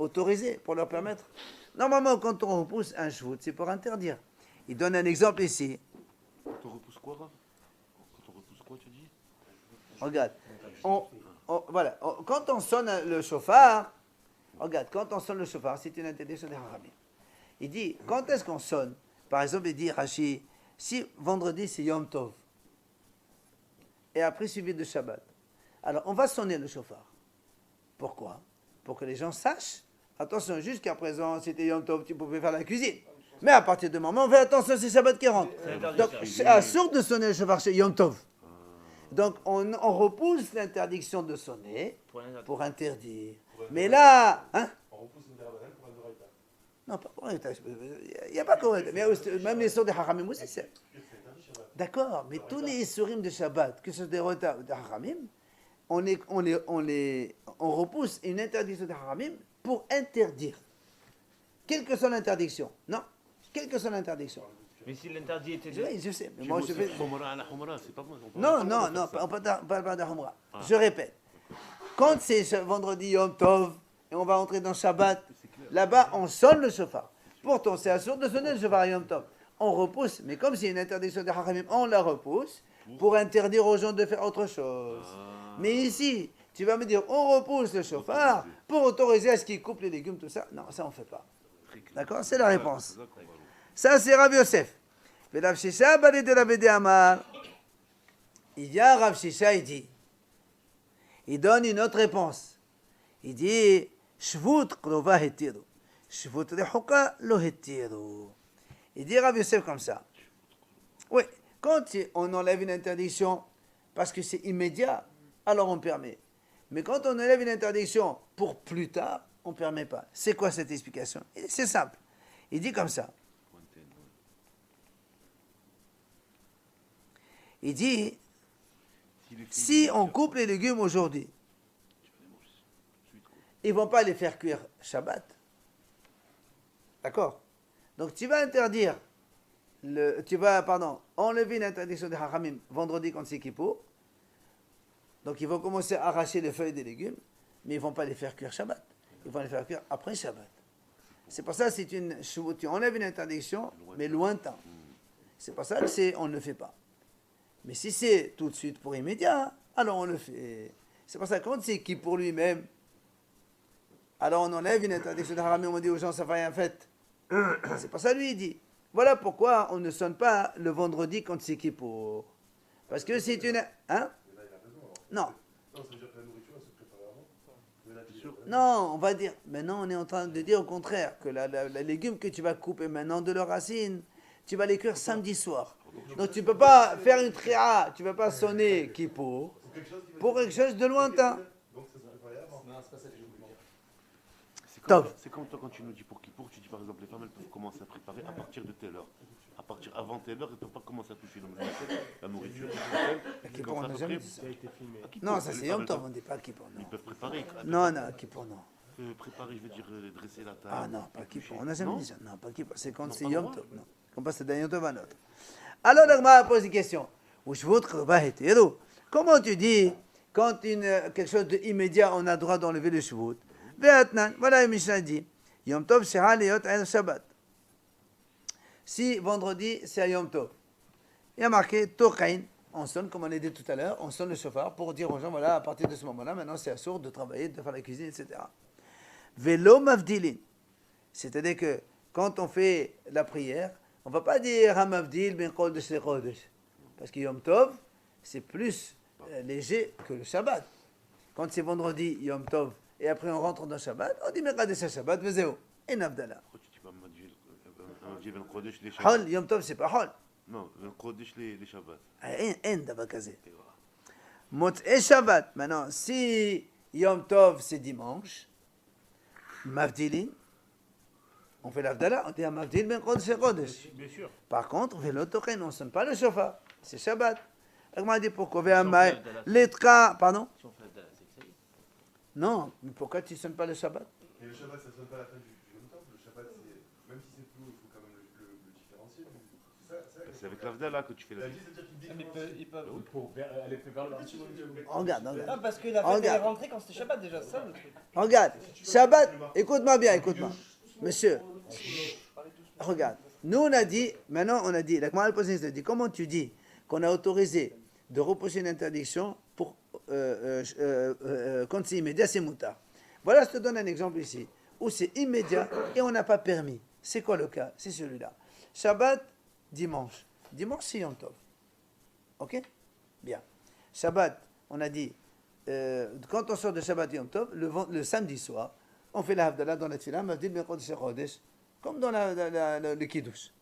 S1: autoriser, pour leur permettre. Normalement, quand on repousse un shvut, c'est pour interdire. Il donne un exemple ici.
S2: Quand on repousse quoi, Rav? Quand on repousse quoi, tu dis?
S1: Regarde. Voilà. Quand on sonne le chauffard, regarde, quand on sonne le chauffard, c'est une interdiction de haramim. Il dit, quand est-ce qu'on sonne? Par exemple, il dit, Rashi, si vendredi c'est Yom Tov, et après suivi de Shabbat, alors on va sonner le chauffard. Pourquoi? Pour que les gens sachent, attention, jusqu'à présent, c'était Yom Tov, tu pouvais faire la cuisine. Mais à partir de moment, on fait attention, c'est Shabbat qui rentre. Donc, c'est assourd de sonner le chauffard chez Yom Tov. Donc, on repousse l'interdiction de sonner pour interdire. Mais là, hein?
S4: on repousse une dérabanaine pour un doraïta.
S1: Non, pas pour il n'y a pas comme même les sons des haramim aussi, c'est. D'accord, mais tous les surim de Shabbat, que ce soit des rota ou des haramim, on repousse une interdiction des haramim pour interdire. Quelle que soit l'interdiction. Non, quelle que soit l'interdiction.
S6: Mais si l'interdit était
S1: Oui, je sais, mais moi je fais.
S2: Khomra à la Khomra, c'est pas moi.
S1: Non, on parle pas de Humra. Je répète. Quand c'est ce vendredi Yom Tov, et on va entrer dans Shabbat, là-bas, on sonne le shofar. Pourtant, c'est assourd de sonner le shofar Yom Tov. On repousse, mais comme c'est une interdiction de haramim, on la repousse pour interdire aux gens de faire autre chose. Mais ici, tu vas me dire, on repousse le shofar pour autoriser à ce qu'ils coupent les légumes, tout ça. Non, ça on ne fait pas. D'accord? C'est la réponse. Ça, c'est Rav Yosef. Mais Rav Shisha, balé de Rav Ede Amar. Il y a Rav Shisha, il dit. Il donne une autre réponse. Il dit, Shvut krova hetiru. Shvut rehuka lo hetiru. Il dit Rav Yosef comme ça. Oui, quand on enlève une interdiction parce que c'est immédiat, alors on permet. Mais quand on enlève une interdiction pour plus tard, on ne permet pas. C'est quoi cette explication? C'est simple. Il dit comme ça. Il dit, si on coupe les légumes aujourd'hui, ils ne vont pas les faire cuire Shabbat. D'accord? Donc tu vas interdire, enlever une interdiction de haramim vendredi quand c'est Kippour. Donc ils vont commencer à arracher les feuilles des légumes, mais ils ne vont pas les faire cuire Shabbat. Ils vont les faire cuire après Shabbat. C'est pour ça que tu enlèves une interdiction, mais lointain. C'est pour ça que on ne le fait pas. Mais si c'est tout de suite pour immédiat, alors on le fait. C'est pour ça que quand c'est Kippour lui-même, Alors on enlève une interdiction de haram et on dit aux gens ça va rien fait. C'est pas ça lui il dit. Voilà pourquoi on ne sonne pas le vendredi quand c'est Kippour. Parce que c'est une... Hein? Non.
S4: Non, ça veut dire que la nourriture, elle se prépare avant. Mais là,
S2: C'est sûr.
S1: Non, on va dire... Maintenant on est en train de dire au contraire que les légumes que tu vas couper maintenant de leurs racines, tu vas les cuire samedi soir. Donc tu peux pas faire une tria, tu vas pas sonner Kippour pour quelque chose de lointain.
S4: donc ça se prépare avant. Non, c'est pas ça que je voulais dire.
S2: C'est comme toi quand tu nous dis pour Kippour, tu dis par exemple les femmes elles peuvent commencer à préparer à partir de telle heure. À partir avant telle heure, elles ne peuvent pas commencer à toucher la nourriture.
S1: Kippour, on n'a jamais dit ça.
S3: Ça a été filmé.
S1: Non, ça c'est Yom Tov, on ne dit pas Kippour.
S2: Ils
S1: Non,
S2: peuvent préparer.
S1: non, non Kippour, non.
S2: Préparer, je veux dire, dresser la table.
S1: Ah non, pas Kippour, on n'a jamais
S2: Non.
S1: dit ça. Non, pas Kippour, c'est quand
S2: Non,
S1: c'est
S2: pas
S1: Yom
S2: le
S1: Tov. Non, quand passe d'un Yom Tov à un autre. Alors, l'Agma pose une question. Comment tu dis, quand quelque chose d'immédiat, on a le droit d'enlever le Shvut? Voilà, Mishnah dit, Yom Tov, Shehal et Yot Shabbat. Si vendredi, c'est à Yom Tov, il y a marqué Tochain, on sonne, comme on l'a dit tout à l'heure, on sonne le chauffard pour dire aux gens, voilà, à partir de ce moment-là, maintenant c'est assourd de travailler, de faire la cuisine, etc. Velo Mavdilin, c'est-à-dire que quand on fait la prière, on ne va pas dire Hamavdil ben Kodesh le Kodesh, parce que Yom Tov, c'est plus léger que le Shabbat. Quand c'est vendredi, Yom Tov, et après on rentre dans Shabbat, on dit Mekadesh Shabbat, vezeo, et Navdala.
S2: Pourquoi tu dis pas Mavdil ben Kodesh les
S1: Hol,
S2: Shabbat?
S1: Yom Tov, c'est pas Hol.
S2: Non, ben Kodesh les Shabbat.
S1: En דבר כזה.
S2: Et voilà.
S1: מוצאי Shabbat. Maintenant, si Yom Tov, c'est dimanche, Mavdilin, on fait l'Avdala, on dit Mavdil ben Kodesh et Kodesh.
S3: Bien sûr.
S1: Par contre, Velo Tochen, on ne sonne pas le chauffard, c'est Shabbat. Alors, on dit pourquoi
S6: Si on fait l'Avdala,
S1: L'étra, pardon?
S6: Si on fait la c'est que ça y est.
S1: Non, mais pourquoi tu ne sonnes pas le Shabbat?
S4: Mais le Shabbat, ça ne sonne pas à la fin du Yom Tov. Le Shabbat, c'est. Même si c'est flou, il faut quand même le différencier.
S2: C'est avec l'Avdala que tu fais la
S4: La vie, c'est-à-dire qu'il dit.
S7: Mais ils peuvent.
S3: Il faut aller vers le maximum.
S1: Regarde, regarde.
S7: Non, parce que la fête elle est
S1: Regarde.
S7: rentrée quand c'était Shabbat déjà, c'est ça le truc.
S1: Regarde, Shabbat, écoute-moi bien, écoute-moi. Monsieur, regarde, nous on a dit, maintenant on a dit, la Gemara pose une question, elle dit, comment tu dis qu'on a autorisé de repousser une interdiction pour, quand c'est immédiat, c'est moutard. Voilà, je te donne un exemple ici, où c'est immédiat et on n'a pas permis. C'est quoi le cas? C'est celui-là. Shabbat, dimanche. Dimanche, c'est Yom Tov. Ok? Bien. Shabbat, on a dit, quand on sort de Shabbat Yom Tov, le samedi soir, on fait la Havdalah dans la Tfilah, Mavdil ben Kodesh et Kodesh, comme dans le Kiddush.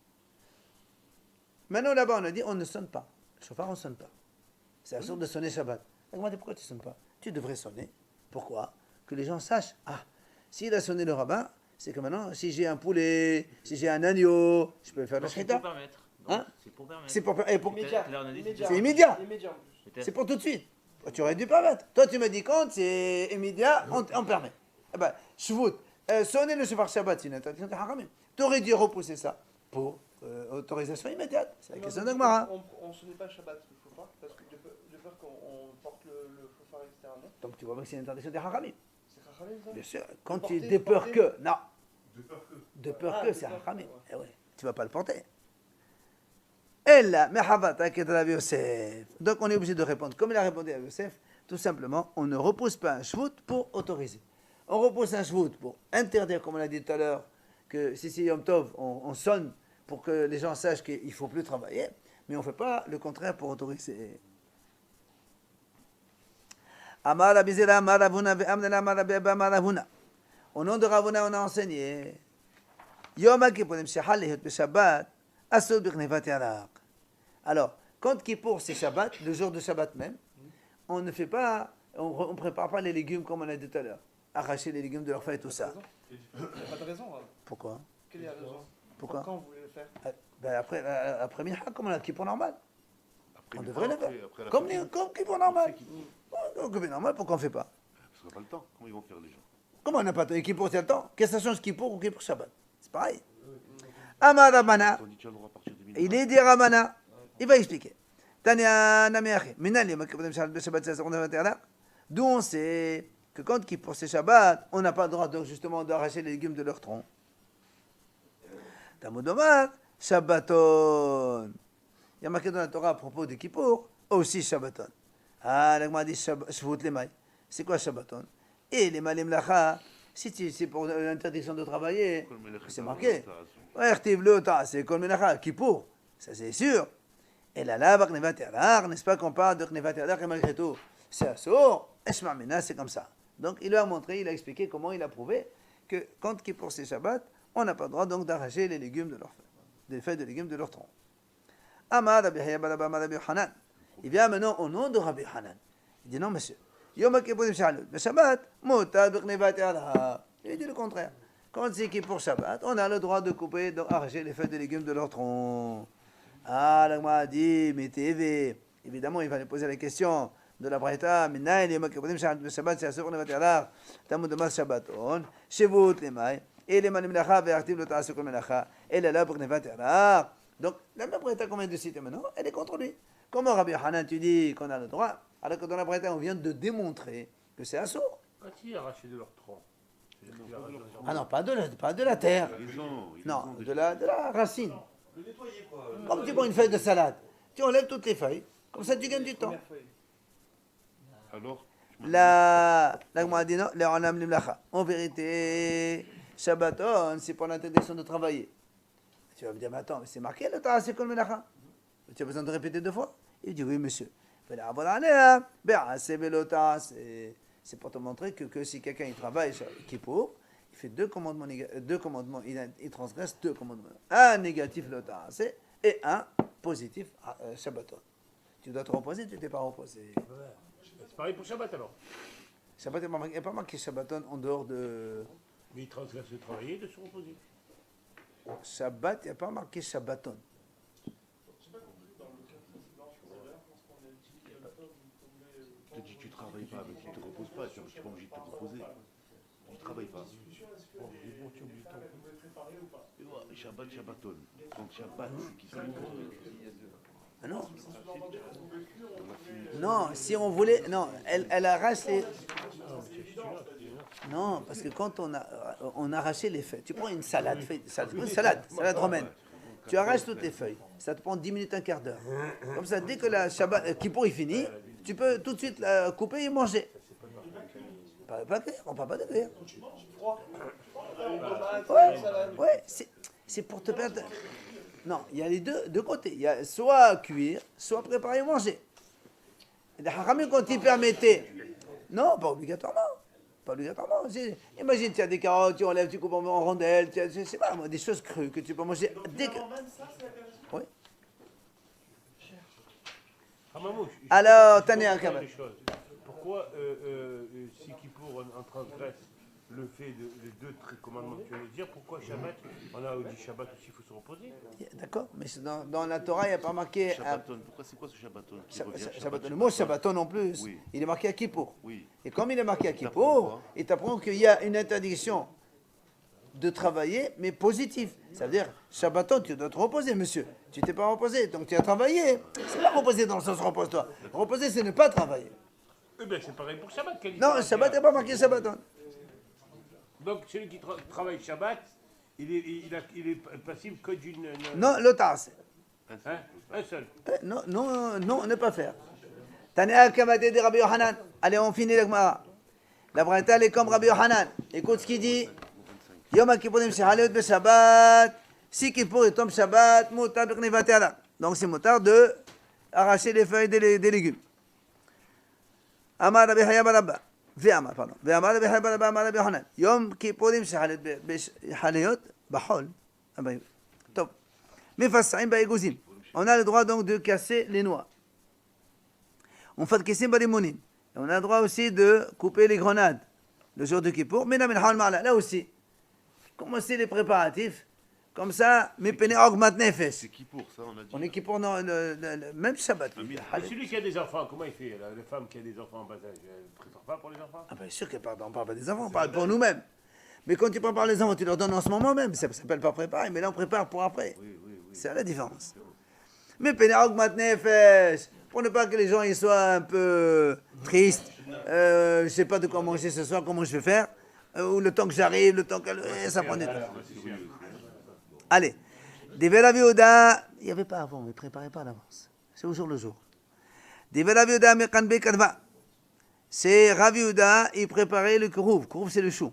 S1: Maintenant là-bas, on a dit, on ne sonne pas. Le chauffard, on ne sonne pas. C'est absurde de sonner Shabbat. Donc, on m'a dit, pourquoi tu ne sonnes pas? Tu devrais sonner. Pourquoi? Que les gens sachent. Ah, s'il a sonné le rabbin, c'est que maintenant, si j'ai un poulet, si j'ai un agneau, je peux faire la
S6: Donc, c'est
S1: shrita.
S6: pour permettre. Donc,
S1: Hein?
S6: C'est pour permettre.
S1: C'est pour, et pour-
S7: Immédiat.
S6: Là, on a dit
S7: Immédiat.
S1: C'est immédiat.
S7: Immédiat en plus.
S6: Peut-être.
S1: C'est pour tout de suite. Tu aurais dû permettre. Toi, tu m'as dit quand c'est immédiat, on permet. Eh ben, Shvut, sonner le chauffard Shabbat, c'est une interdiction de haramim. Tu aurais dû repousser ça pour autorisation immédiate. C'est la
S7: Non,
S1: question
S7: mais
S1: d'Agmara.
S7: on ne sonnait pas Shabbat, il faut pas, parce que de peur qu'on porte le chauffard externe.
S1: Donc tu vois bien que c'est une interdiction de haramim.
S7: C'est Rachamim ça?
S1: Bien sûr. Quand
S7: Porter,
S1: tu de peur
S7: porter.
S1: que. Non.
S4: De peur que.
S1: De peur
S7: Ah,
S1: que,
S7: de
S1: c'est
S7: peur que,
S1: haramim.
S7: ouais.
S1: Eh ouais. Tu vas pas le porter. Ella, mehavata kedrav Yosef. Donc on est obligé de répondre comme il a répondu à Yosef. Tout simplement, on ne repousse pas un shvut pour autoriser. On repousse un shvut pour interdire, comme on l'a dit tout à l'heure, que si c'est Yom Tov, on sonne pour que les gens sachent qu'il ne faut plus travailler, mais on ne fait pas le contraire pour autoriser. Amar Rabbi Zera, Amar Ravuna, Ve'amnela, Amar Rabbi Abba, Amar Ravuna. Au nom de Ravuna, on a enseigné Yom HaKippurim shechal lehut b'Shabbat, asur b'chnevat yaraq. Alors, quand Kippour c'est Shabbat, le jour de Shabbat même, on ne fait pas, on prépare pas les légumes comme on a dit tout à l'heure. Arracher les légumes de leur feuille et tout ça.
S7: Il n'y a pas de raison. Hein.
S1: Pourquoi?
S7: Quelle est la raison?
S1: Pourquoi?
S7: Quand vous voulez le faire?
S1: Ben après Mincha, comme on a Kippour normal.
S2: Après,
S1: On
S2: une
S1: devrait
S2: fois,
S1: le faire.
S2: après la
S1: Comme
S2: fatigue,
S1: Kippour normal.
S2: c'est qui-
S1: Comme Kippour normal, pourquoi on ne fait pas?
S2: Parce qu'on n'a pas le temps. Comment ils vont faire les gens?
S1: Comment on n'a pas de temps? Et Kippour, c'est le temps. Qu'est-ce que ça change Kippour ou Kippour Shabbat? C'est pareil. Amar Ramana.
S2: On dit tu as le droit à partir de minuit.
S1: Il est dit Ramana. Il va expliquer. Tania Nameachi. Minal Yom HaKippurim shechal b'Shabbat, asur b'chnevat yaraq. D'où on sait que quand Kippour c'est Shabbat, on n'a pas le droit justement d'arracher les légumes de leur tronc. Talmud Omar, Shabbaton. Il y a marqué dans la Torah à propos de Kippour, aussi Shabbaton. Ah, la Gemara dit Shvut Lemay. C'est quoi Shabbaton? Et les Malim Lacha, Si c'est pour l'interdiction de travailler,
S2: כל מלאכת
S1: c'est marqué.
S2: העבודה,
S1: Ouais, Khtiv lo ta'ase kol menacha, Kippour, ça c'est sûr. Et là, là, Knevat Yadar, n'est-ce pas qu'on parle de Knevat Yadar et malgré tout, c'est assour, Eshma Mena, c'est comme ça. Donc il a montré, il a expliqué comment il a prouvé que quand Kippour c'est Shabbat, on n'a pas le droit donc d'arracher les légumes de leur feuilles, des feuilles de légumes de leur tronc. Amad Rabbi Hayya Baraba Rabbi Hanan. Il vient maintenant au nom de Rabbi Hanan. Il dit non, monsieur. Yom Kippourim Shalut. Le Shabbat, Mouta B'Knevat Yadar. Il dit le contraire. Quand c'est Kippour Shabbat, on a le droit de couper, d'arracher les feuilles de légumes de leur tronc. Ah, l'Agma a dit, mais TV. Évidemment, il fallait poser la question de la Braïta. Minaï, Yom Kippourim Shalut. Le Shabbat, c'est Asur Knevat Yadar. Tamud de Mas Shabbaton. Shevut Lemay. Et les Manim Lacha, Ve'artiv le Ta'asuk Melacha. Et là, là, pour Knevat Yadar. Donc, la même Braïta qu'on vient de citer maintenant, elle est contre lui. Comment Rabbi Hanan, tu dis qu'on a le droit, alors que dans la Braïta, on vient de démontrer que c'est assourd.
S5: Quand ils arrachaient de leur tronc.
S1: Ah non, pas de la terre.
S2: ils ont
S1: Non,
S2: des-
S1: de la racine.
S4: Le nettoyer, quoi.
S1: Comme tu prends une feuille de salade, tu enlèves toutes les feuilles, comme ça tu gagnes du temps.
S7: Première feuille.
S2: Alors,
S1: La Gemara dit non, les Onam Limlacha. En vérité, Shabbaton, c'est pour l'interdiction de travailler. Tu vas me dire, mais attends, mais c'est marqué le Ta'aseh Kol Melacha. Tu as besoin de répéter 2 fois? Il dit, oui, monsieur. C'est pour te montrer que si quelqu'un il travaille sur Kippour, il fait 2 commandements, il transgresse 2 commandements. Un négatif le Ta'aseh et un positif Shabbaton. Tu dois te reposer, tu t'es pas reposé.
S5: C'est pareil pour Shabbat alors.
S1: Shabbat, il n'y a pas marqué Shabbaton en dehors de
S5: Mais ils transgressent de travailler et de se reposer.
S1: Shabbat, il n'y a pas marqué Shabbaton.
S2: je te dis, tu travailles pas, mais tu te reposes pas, tu n'es pas obligé de te reposer. Tu travailles pas. Et ouais, Shabbat, Shabbaton. Donc Shabbat, c'est qui ça?
S1: Ah non. Non, si on voulait. Non, elle arrache les. Non, parce que quand on arrachait les feuilles, tu prends une salade, salade romaine. Tu arraches toutes les feuilles. Ça te prend 10 minutes, un quart d'heure. Comme ça, dès que la Shabbat, Kippour est fini, tu peux tout de suite la couper et manger. Pas cuire, on parle pas de cuire. Ouais, c'est pour te perdre. Non, il y a les deux côtés. Il y a soit cuire, soit préparer et manger. Les Haramim, quand ils permettaient. Non, pas obligatoirement. Pas obligatoirement. Imagine, tu as des carottes, tu enlèves, tu coupes en rondelles, tu as, je sais pas, moi, des choses crues que tu peux manger dès que. Oui. Alors, Tania Kamal.
S5: Pourquoi, si Kippour en transgresse le fait les 2 commandements que tu viens de dire, pourquoi Shabbat, on a dit Shabbat aussi, il faut se reposer?
S1: D'accord, mais dans la Torah, il n'y a pas marqué.
S2: Shabbaton, pourquoi c'est quoi ce Shabbaton qui revient
S1: Shabbaton. Le mot Shabbaton en plus,
S2: Oui.
S1: il est marqué à Kippour.
S2: Oui.
S1: Et comme il est marqué à
S2: t'apprend
S1: Kippour,
S2: quoi
S1: il t'apprend qu'il y a une interdiction de travailler, mais positive. Ça veut dire, Shabbaton, tu dois te reposer, monsieur. Tu t'es pas reposé, donc tu as travaillé. C'est pas reposer dans le sens repose-toi. Reposer, c'est ne pas travailler.
S5: Eh bien, c'est pareil pour Shabbat. quelle
S1: Non,
S5: différence
S1: Shabbat
S5: il y a?
S1: n'est pas marqué Shabbaton.
S5: Donc, celui qui travaille Shabbat, il est passible que d'une...
S1: Non, le tas.
S5: Hein? Un seul.
S1: Non, ne pas faire. Tania Kamate de Rabbi Yohanan. Allez, on finit la Gemara. La Braïta, elle est comme Rabbi Yohanan. Écoute ce qu'il dit. Yom Kippourim Shehalet be Shabbat. Si Kippour tombe Shabbat, Moutar B'Knevat Yadar. Donc c'est moutar de arracher les feuilles des légumes. Amar Rabbi Hayya Barabba. Ve'amar, pardon. Ve'amar Rabbi Hayya Barabba, Amar Rabbi Yohanan. Yom Kippourim Shehalet be Halayot, Bahol. Top. Mefassa'im ba'egozim. On a le droit donc de casser les noix. On fait kissim barimounim. On a le droit aussi de couper les grenades le jour de Kippour. Mais là aussi, commencer les préparatifs. Comme ça, mes pénés augmentent nefesh.
S2: C'est qui pour ça, on a dit?
S1: On est Kippour, non, même Shabbat.
S5: Et celui qui a des enfants, comment il fait? La femme qui a des enfants en bas âge, elle ne prépare pas pour les enfants?
S1: Ah bien sûr qu'on ne parle pas des enfants, on parle pour nous-mêmes. Mais quand tu prépares les enfants, tu leur donnes en ce moment même. Ça ne s'appelle pas préparer, mais là on prépare pour après.
S2: Oui.
S1: C'est la différence. Mais pénés augmentent nefesh. Pour ne pas que les gens ils soient un peu tristes. Je ne sais pas de quoi manger ce soir, comment je vais faire. Ou le temps que j'arrive, le temps que... ça prend du temps. Allez. Des Rav Yehuda, il n'y avait pas avant, mais ne préparez pas à l'avance. C'est au jour le jour. Des Rav Yehuda mekanbe kadva. C'est Rav Yehuda, il préparait le krouv. Krouv, c'est le chou.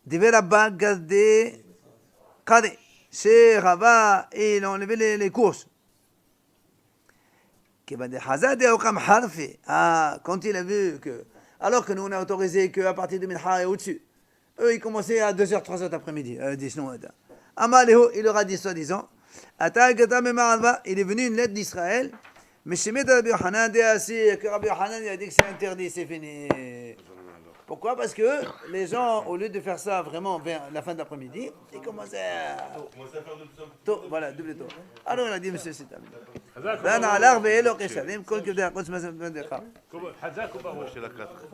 S1: Diver Rabba Gadé Kadé. Chez Rabba, il a enlevé les courses. Ah, quand il a vu que, alors que nous on a autorisé qu'à partir de Minha et au-dessus, eux ils commençaient à 2h, 3h d'après-midi. Amalého, il leur a dit soi-disant, il est venu une lettre d'Israël, mais chez Rabbi Yochanan, que Rabbi Yochanan il a dit que c'est interdit, c'est fini. Pourquoi? Parce que les gens, au lieu de faire ça vraiment vers la fin de l'après-midi, ils commençaient à tôt, voilà, double tôt. Alors il a dit, monsieur, c'est terminé.
S5: חזק
S1: ואנא עליו ואלו כשלים כל כבדי החוץ מזמין דרך.
S5: חזק וברוך.
S2: Chez la 4.